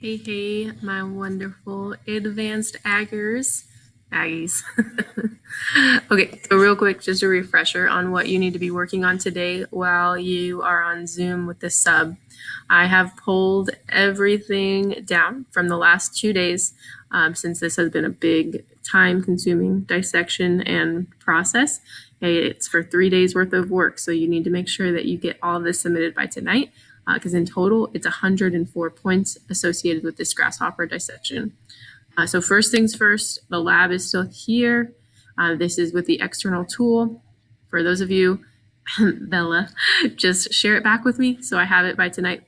Hey, hey, my wonderful advanced Aggies. Okay, so real quick, just a refresher on what you need to be working on today while you are on Zoom with the sub. I have pulled everything down from the last 2 days since this has been a big time consuming dissection and process. It's for 3 days worth of work, so you need to make sure that you get all of this submitted by tonight because in total it's 104 points associated with this grasshopper dissection. So first things first, the lab is still here. This is with the external tool. For those of you, Bella, just share it back with me so I have it by tonight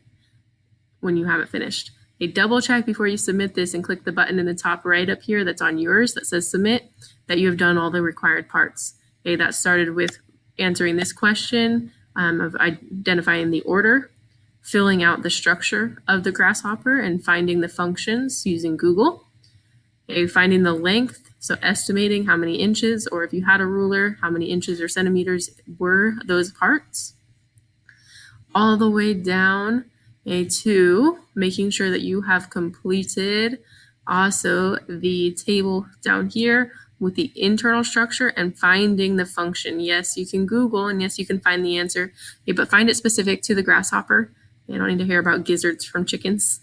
when you have it finished. Double check before you submit this and click the button in the top right up here that's on yours that says submit, that you have done all the required parts. That started with answering this question of identifying the order, filling out the structure of the grasshopper and finding the functions using Google. Finding the length, so estimating how many inches, or if you had a ruler, how many inches or centimeters were those parts. All the way down to making sure that you have completed also the table down here with the internal structure and finding the function. Yes, you can Google and yes, you can find the answer, but find it specific to the grasshopper. You don't need to hear about gizzards from chickens.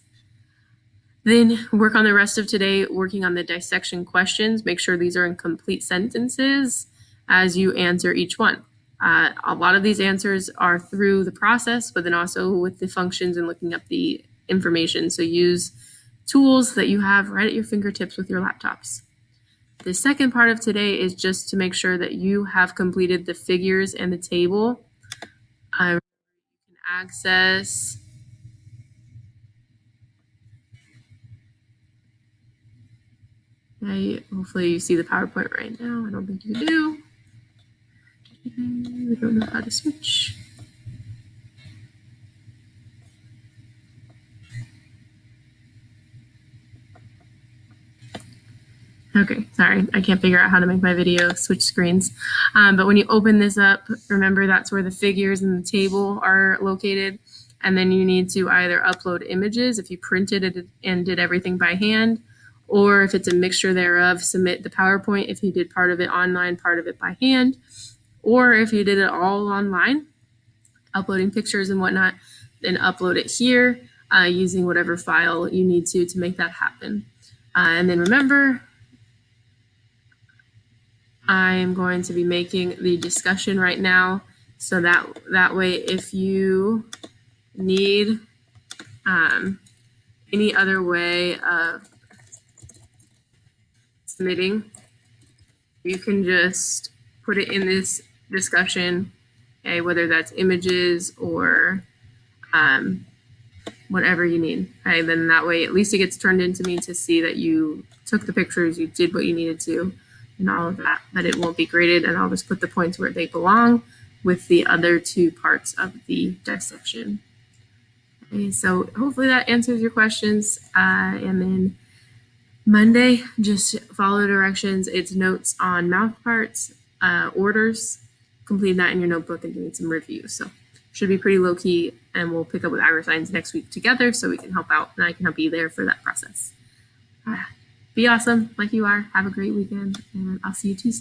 Then work on the rest of today, working on the dissection questions. Make sure these are in complete sentences as you answer each one. A lot of these answers are through the process, but then also with the functions and looking up the information. So use tools that you have right at your fingertips with your laptops. The second part of today is just to make sure that you have completed the figures and the table. You can access hopefully you see the PowerPoint right now. I don't think you do. I don't know how to switch. Okay, sorry, I can't figure out how to make my video switch screens. But when you open this up, remember that's where the figures in the table are located. And then you need to either upload images if you printed it and did everything by hand, or if it's a mixture thereof, submit the PowerPoint if you did part of it online, part of it by hand, or if you did it all online, uploading pictures and whatnot, then upload it here using whatever file you need to make that happen. And then remember, I'm going to be making the discussion right now so that way if you need any other way of submitting, you can just put it in this discussion, okay, whether that's images or whatever you need. Okay, then that way at least it gets turned into me to see that you took the pictures, you did what you needed to, and all of that, but it won't be graded, and I'll just put the points where they belong with the other two parts of the dissection. Okay, so hopefully that answers your questions. And then Monday, just follow the directions. It's notes on mouth parts, orders, complete that in your notebook and doing some reviews. So should be pretty low key, and we'll pick up with AgriScience next week together so we can help out and I can help you there for that process. Be awesome like you are. Have a great weekend, and I'll see you Tuesday.